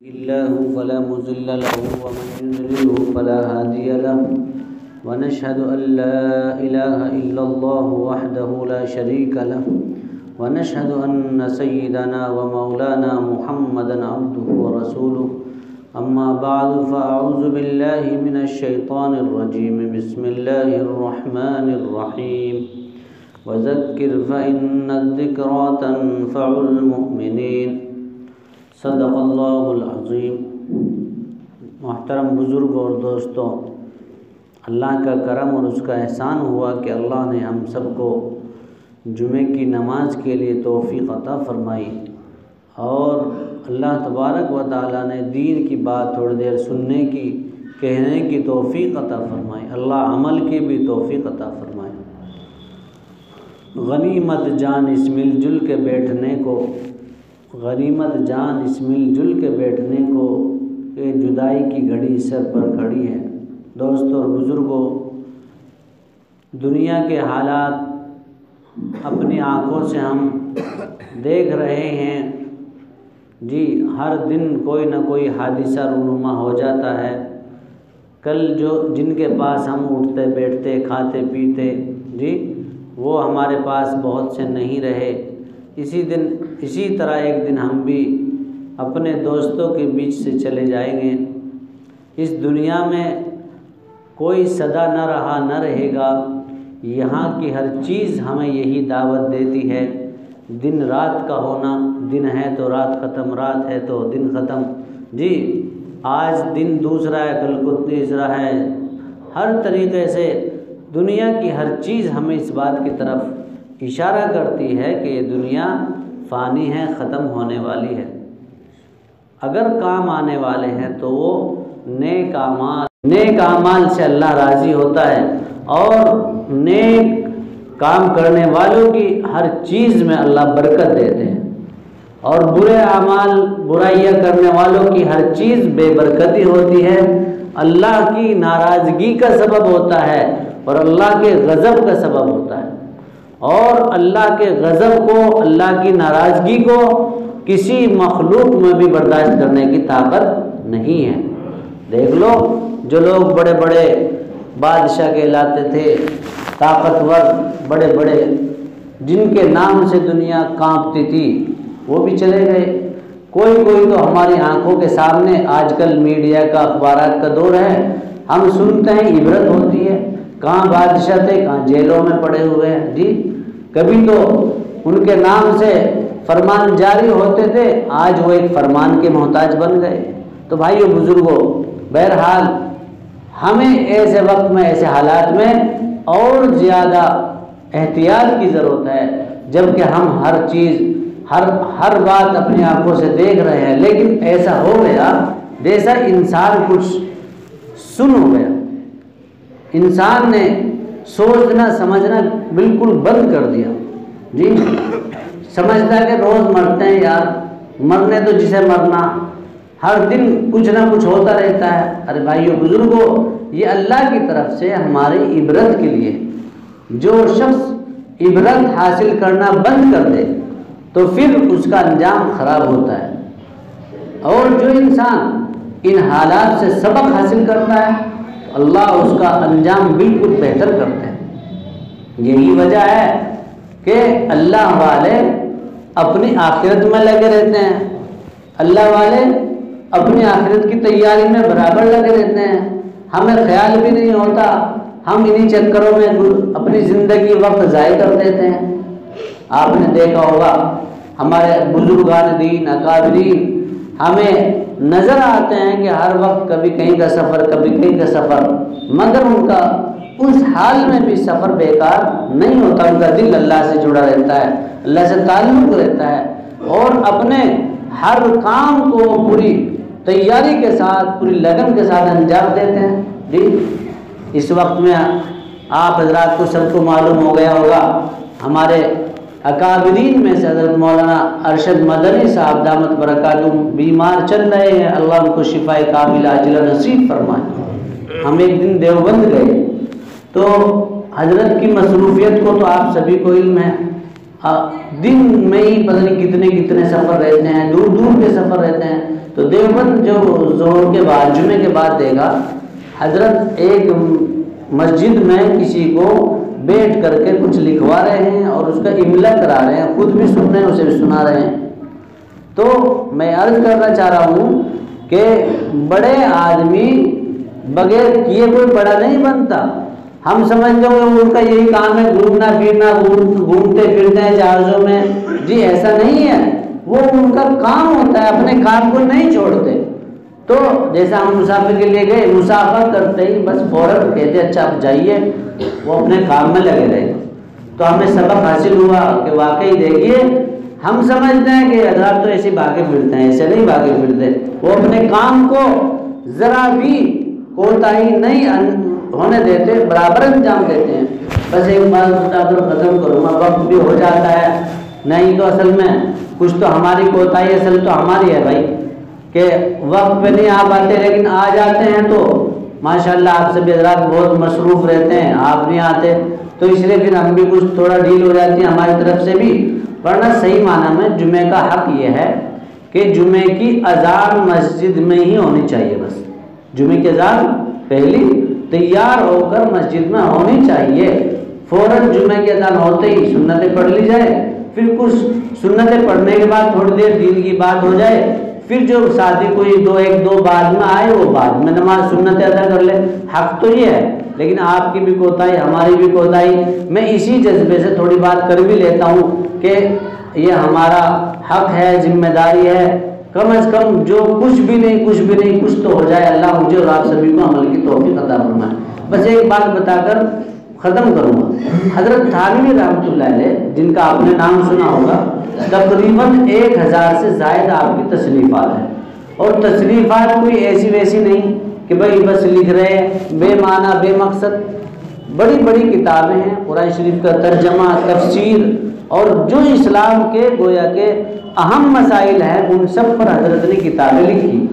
الله فلا مضل له ومن يضلله فلا هادي له ونشهد أن لا إله إلا الله وحده لا شريك له ونشهد أن سيدنا ومولانا محمدا عبده ورسوله أما بعد فأعوذ بالله من الشيطان الرجيم بسم الله الرحمن الرحيم وذكر فإن الذكرى تنفع المؤمنين صدق اللہ العظیم۔ محترم بزرگ اور دوستوں، اللہ کا کرم اور اس کا احسان ہوا کہ اللہ نے ہم سب کو جمعے کی نماز کے لیے توفیق عطا فرمائی، اور اللہ تبارک و تعالیٰ نے دین کی بات تھوڑی دیر سننے کی، کہنے کی توفیق عطا فرمائی۔ اللہ عمل کی بھی توفیق عطا فرمائے۔ غنیمت جان اس مل جل کے بیٹھنے کو، غنیمت جان اس مل جل کے بیٹھنے کو، کہ جدائی کی گھڑی سر پر کھڑی ہے۔ دوستوں اور بزرگوں، دنیا کے حالات اپنی آنکھوں سے ہم دیکھ رہے ہیں جی، ہر دن کوئی نہ کوئی حادثہ رونما ہو جاتا ہے۔ کل جن کے پاس ہم اٹھتے بیٹھتے کھاتے پیتے جی، وہ ہمارے پاس بہت سے نہیں رہے۔ اسی طرح ایک دن ہم بھی اپنے دوستوں کے بیچ سے چلے جائیں گے۔ اس دنیا میں کوئی صدا نہ رہا نہ رہے گا۔ یہاں کی ہر چیز ہمیں یہی دعوت دیتی ہے، دن رات کا ہونا، دن ہے تو رات ختم، رات ہے تو دن ختم جی۔ آج دن دوسرا ہے، کل کو تیسرا ہے۔ ہر طریقے سے دنیا کی ہر چیز ہمیں اس بات کی طرف اشارہ کرتی ہے کہ یہ دنیا فانی ہے، ختم ہونے والی ہے۔ اگر کام آنے والے ہیں تو وہ نیک اعمال سے اللہ راضی ہوتا ہے، اور نیک کام کرنے والوں کی ہر چیز میں اللہ برکت دیتے ہیں، اور برے اعمال برائیاں کرنے والوں کی ہر چیز بے برکتی ہوتی ہے، اللہ کی ناراضگی کا سبب ہوتا ہے اور اللہ کے غضب کا سبب ہوتا ہے۔ اور اللہ کے غضب کو، اللہ کی ناراضگی کو کسی مخلوق میں بھی برداشت کرنے کی طاقت نہیں ہے۔ دیکھ لو، جو لوگ بڑے بڑے بادشاہ کہلاتے تھے، طاقتور بڑے بڑے، جن کے نام سے دنیا کانپتی تھی، وہ بھی چلے گئے۔ کوئی تو ہماری آنکھوں کے سامنے، آج کل میڈیا کا، اخبارات کا دور ہے، ہم سنتے ہیں، عبرت ہوتی ہے۔ کہاں بادشاہ تھے، کہاں جیلوں میں پڑے ہوئے ہیں جی۔ کبھی تو ان کے نام سے فرمان جاری ہوتے تھے، آج وہ ایک فرمان کے محتاج بن گئے۔ تو بھائیو بزرگوں، بہرحال ہمیں ایسے وقت میں، ایسے حالات میں اور زیادہ احتیاط کی ضرورت ہے، جبکہ ہم ہر چیز، ہر بات اپنی آنکھوں سے دیکھ رہے ہیں، لیکن ایسا ہو گیا جیسا انسان کچھ سن ہو گیا۔ انسان نے سوچنا سمجھنا بالکل بند کر دیا جی۔ سمجھتا ہے کہ روز مرتے ہیں یار، مرنے تو جسے مرنا، ہر دن کچھ نہ کچھ ہوتا رہتا ہے۔ ارے بھائیو بزرگوں، یہ اللہ کی طرف سے ہماری عبرت کے لیے۔ جو شخص عبرت حاصل کرنا بند کر دے تو پھر اس کا انجام خراب ہوتا ہے، اور جو انسان ان حالات سے سبق حاصل کرتا ہے، اللہ اس کا انجام بالکل بہتر کرتے ہیں۔ یہی وجہ ہے کہ اللہ والے اپنی آخرت میں لگے رہتے ہیں، اللہ والے اپنی آخرت کی تیاری میں برابر لگے رہتے ہیں۔ ہمیں خیال بھی نہیں ہوتا، ہم انہی چکروں میں اپنی زندگی وقت ضائع کر دیتے ہیں۔ آپ نے دیکھا ہوگا، ہمارے بزرگان دین، اکابرین ہمیں نظر آتے ہیں کہ ہر وقت کبھی کہیں کا سفر، کبھی کہیں کا سفر، مگر ان کا اس حال میں بھی سفر بیکار نہیں ہوتا۔ ان کا دل اللہ سے جڑا رہتا ہے، اللہ سے تعلق رہتا ہے، اور اپنے ہر کام کو پوری تیاری کے ساتھ، پوری لگن کے ساتھ انجام دیتے ہیں جی۔ اس وقت میں آپ حضرات کو سب کو معلوم ہو گیا ہوگا، ہمارے اکابرین میں سے حضرت مولانا ارشد مدنی صاحب دامت برکاتہم بیمار چل رہے ہیں، اللہ ان کو شفائے کاملہ عاجلہ نصیب فرمائے۔ ہم ایک دن دیوبند گئے تو حضرت کی مصروفیت کو تو آپ سبھی کو علم ہے، دن میں ہی پتہ نہیں کتنے کتنے سفر رہتے ہیں، دور دور کے سفر رہتے ہیں. تو دیوبند جو ظہر کے بعد جمعے کے بعد دے گا، حضرت ایک مسجد میں کسی کو بیٹھ کر کے کچھ لکھوا رہے ہیں اور اس کا املا کرا رہے ہیں، خود بھی سن رہے ہیں، اسے بھی سنا رہے ہیں. تو میں عرض کرنا چاہ رہا ہوں کہ بڑے آدمی بغیر کیے کوئی بڑا نہیں بنتا. ہم سمجھتے ہیں ان کا یہی کام ہے گھومنا پھرنا، گھومتے پھرتے ہیں جہازوں میں. جی ایسا نہیں ہے، وہ ان کا کام ہوتا ہے، اپنے کام کو نہیں چھوڑتے. تو جیسا ہم مسافر کے لیے گئے، مسافر کرتے ہی بس فوراً کہتے اچھا آپ جائیے، وہ اپنے کام میں لگے رہے. تو ہمیں سبق حاصل ہوا کہ واقعی دیکھیے ہم سمجھتے ہیں کہ حضرات تو ایسے بھاگے پھرتے ہیں، ایسے نہیں بھاگے پھرتے. وہ اپنے کام کو ذرا بھی کوتاہی نہیں ہونے دیتے، برابر انجام دیتے ہیں. بس ایک بات بتا کر ختم کروں گا، وقت بھی ہو جاتا ہے. نہیں تو اصل میں کچھ تو ہماری کوتاہی اصل تو ہماری ہے بھائی، کہ وقت پہ نہیں آ پاتے، لیکن آ جاتے ہیں تو ماشاءاللہ آپ سب حضرات بہت مصروف رہتے ہیں، آپ نہیں آتے تو اس لیے پھر ہم بھی کچھ تھوڑا ڈھیل ہو جاتی ہے ہماری طرف سے بھی. ورنہ صحیح معنی میں جمعے کا حق یہ ہے کہ جمعے کی اذان مسجد میں ہی ہونی چاہیے. بس جمعے کی اذان پہلی تیار ہو کر مسجد میں ہونی چاہیے. فوراً جمعے کی اذان ہوتے ہی سنتیں پڑھ لی جائے، پھر کچھ سنتیں پڑھنے کے بعد تھوڑی دیر دین کی بات ہو جائے، پھر جو ساتھی کوئی ایک دو بعد میں آئے وہ بعد میں نماز سنتیں ادا کر لے. حق تو یہ ہے، لیکن آپ کی بھی کوتاہی ہماری بھی کوتاہی. میں اسی جذبے سے تھوڑی بات کر بھی لیتا ہوں کہ یہ ہمارا حق ہے، ذمہ داری ہے. کم از کم جو کچھ بھی نہیں کچھ تو ہو جائے. اللہ مجھے اور آپ سبھی کو عمل کی توفیق عطا فرمائے. بس ایک بات بتا کر ختم کروں گا. حضرت تھانوی رحمۃ اللہ علیہ، جن کا آپ نے نام سنا ہوگا، تقریباً 1000 سے زائد آپ کی تصنیفات ہیں. اور تصنیفات کوئی ایسی ویسی نہیں کہ بھائی بس لکھ رہے بے معنی بے مقصد. بڑی بڑی کتابیں ہیں، قرآن شریف کا ترجمہ، تفسیر، اور جو اسلام کے گویا کے اہم مسائل ہیں ان سب پر حضرت نے کتابیں لکھی.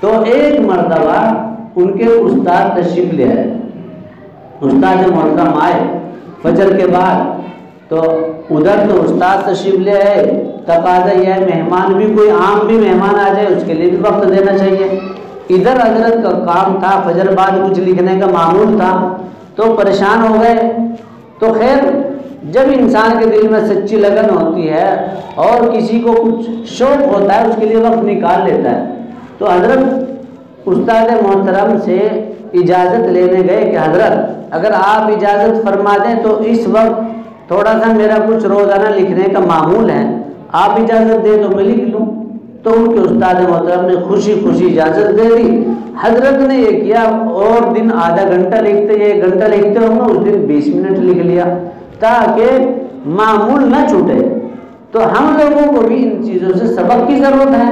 تو ایک مرتبہ ان کے استاد تشریف لے آئے، استاد محترم آئے فجر کے بعد. تو ادھر تو استاد تشریف لے آئے، تقاضا یہ ہے مہمان بھی کوئی عام بھی مہمان آ جائے اس کے لیے بھی وقت دینا چاہیے. ادھر حضرت کا کام تھا فجر بعد کچھ لکھنے کا معمول تھا، تو پریشان ہو گئے. تو خیر جب انسان کے دل میں سچی لگن ہوتی ہے اور کسی کو کچھ شوق ہوتا ہے اس کے لیے وقت نکال لیتا ہے. تو حضرت استاد محترم سے اجازت لینے گئے کہ حضرت اگر آپ اجازت فرما دیں تو اس وقت تھوڑا سا میرا کچھ روزانہ لکھنے کا معمول ہے، آپ اجازت دیں تو میں لکھ لوں. تو ان کے استاد محترم نے خوشی خوشی اجازت دے دی. حضرت نے یہ کیا، اور دن آدھا گھنٹہ لکھتے 1 گھنٹہ لکھتے ہوں گے، اس دن 20 منٹ لکھ لیا تاکہ معمول نہ چھوٹے. تو ہم لوگوں کو بھی ان چیزوں سے سبق کی ضرورت ہے.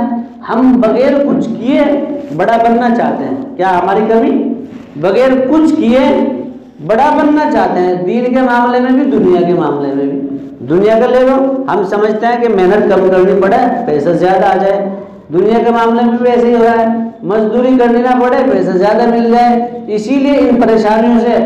ہم بغیر کچھ کیے بڑا بننا چاہتے ہیں، کیا ہماری کمی؟ بغیر کچھ کیے بڑا بننا چاہتے ہیں، دین کے معاملے میں بھی دنیا کے معاملے میں بھی. دنیا کا لے لو، ہم سمجھتے ہیں کہ محنت کم کرنی پڑے پیسہ زیادہ آ جائے. دنیا کے معاملے میں بھی ایسے ہی ہو رہا ہے، مزدوری کرنی نہ پڑے پیسہ زیادہ مل جائے. اسی لیے ان پریشانیوں سے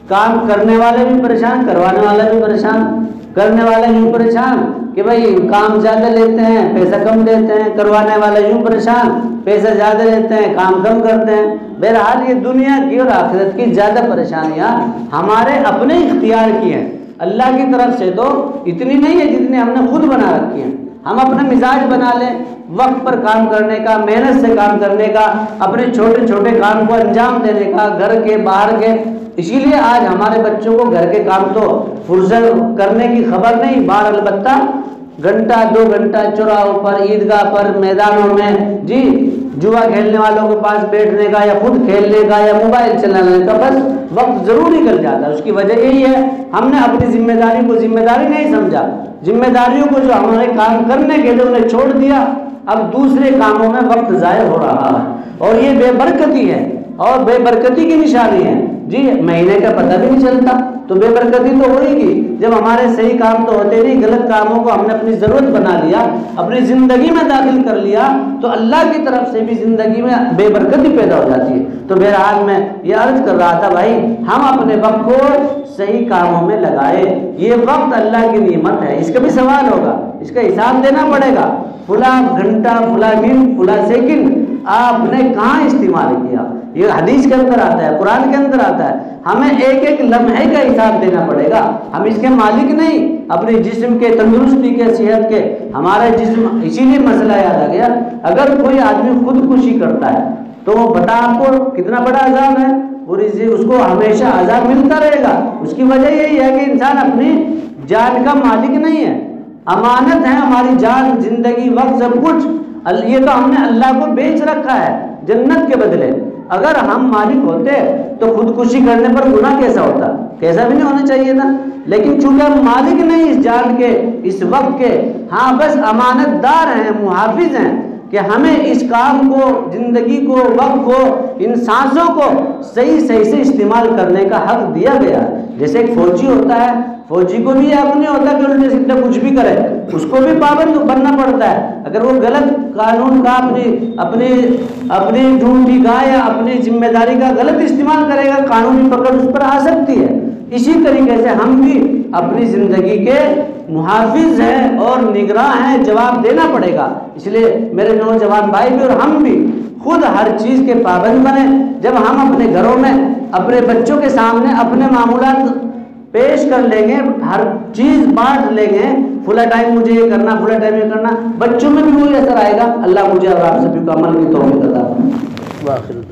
کام کرنے والے بھی پریشان، کروانے والے بھی پریشان. کرنے والے یوں پریشان کہ بھائی کام زیادہ لیتے ہیں پیسہ کم دیتے ہیں، کروانے والے یوں پریشان پیسہ زیادہ لیتے ہیں کام کم کرتے ہیں. بہرحال یہ دنیا کی اور آخرت کی زیادہ پریشانیاں ہمارے اپنے اختیار کی ہیں، اللہ کی طرف سے تو اتنی نہیں ہے جتنی ہم نے خود بنا رکھی ہیں. ہم اپنا مزاج بنا لیں وقت پر کام کرنے کا، محنت سے کام کرنے کا، اپنے چھوٹے چھوٹے کام کو انجام دینے کا، گھر کے باہر کے. اسی لیے آج ہمارے بچوں کو گھر کے کام تو فرصت کرنے کی خبر نہیں، باہر البتہ گھنٹہ 2 گھنٹہ چوراہوں پر، عیدگاہ پر، میدانوں میں جی جوا کھیلنے والوں کے پاس بیٹھنے کا یا خود کھیلنے کا یا موبائل چلانے کا بس وقت ضرور نکل جاتا ہے. اس کی وجہ یہی ہے ہم نے اپنی ذمہ داری کو ذمہ داری نہیں سمجھا. ذمہ داریوں کو جو ہمارے کام کرنے کے لیے انہیں چھوڑ دیا، اب دوسرے کاموں میں وقت ضائع ہو رہا ہے. اور یہ بے برکتی ہے اور بے برکتی کی نشانی ہے جی، مہینے کا پتہ بھی نہیں چلتا تو بے برکتی تو ہوئے گی جب ہمارے صحیح کام تو ہوتے نہیں، غلط کاموں کو ہم نے اپنی ضرورت بنا لیا، اپنی زندگی میں داخل کر لیا تو اللہ کی طرف سے بھی زندگی میں بے برکتی پیدا ہو جاتی ہے۔ تو بہرحال میں یہ عرض کر رہا تھا بھائی ہم اپنے وقت کو صحیح کاموں میں لگائے، یہ وقت اللہ کی نعمت ہے، اس کا بھی سوال ہوگا، اس کا حساب دینا پڑے گا، فلاں گھنٹہ فلاں منٹ فلاں سیکنڈ آپ نے کہاں استعمال کیا، یہ حدیث کے اندر آتا ہے، قرآن کے اندر آتا ہے، ہمیں ایک ایک لمحے کا حساب دینا پڑے گا، ہم اس کے مالک نہیں، اپنے جسم کے تندرستی کے صحت کے، ہمارا جسم، اسی لیے مسئلہ یاد آ گیا، اگر کوئی آدمی خودکشی کرتا ہے تو وہ بتا آپ کو کتنا بڑا عذاب ہے، اور اس کو ہمیشہ عذاب ملتا رہے گا، اس کی وجہ یہی ہے کہ انسان اپنی جان کا مالک نہیں ہے، امانت ہے ہماری جان، زندگی، وقت، سب کچھ، یہ تو ہم نے اللہ کو بیچ رکھا ہے جنت کے بدلے، اگر ہم مالک ہوتے تو خودکشی کرنے پر گناہ کیسا ہوتا، کیسا بھی نہیں ہونا چاہیے تھا، لیکن چونکہ ہم مالک نہیں اس جان کے، اس وقت کے، ہاں بس امانت دار ہیں، محافظ ہیں کہ ہمیں اس کام کو، زندگی کو، وقت کو، ان سانسوں کو صحیح سے استعمال کرنے کا حق دیا گیا۔ جیسے ایک فوجی ہوتا ہے، فوجی کو بھی حق نہیں ہوتا کہ الٹے سیدھے کچھ بھی کرے، اس کو بھی پابند بننا پڑتا ہے، اگر وہ غلط قانون کا اپنی ڈیوٹی کا یا اپنی ذمہ داری کا غلط استعمال کرے گا، قانونی پکڑ اس پر آ سکتی ہے۔ اسی طریقے سے ہم بھی اپنی زندگی کے محافظ ہیں اور نگراں ہیں، جواب دینا پڑے گا، اس لیے میرے نوجوان بھائی بھی اور ہم بھی خود ہر چیز کے پابند بنیں۔ جب ہم اپنے گھروں میں اپنے بچوں کے سامنے اپنے معمولات پیش کر لیں گے، ہر چیز بانٹ لیں گے، فلاں ٹائم مجھے یہ کرنا، فلاں ٹائم یہ کرنا، بچوں میں بھی وہی اثر آئے گا۔ اللہ مجھے اور آپ سبھی کو عمل کی توفیق عطا فرمائے۔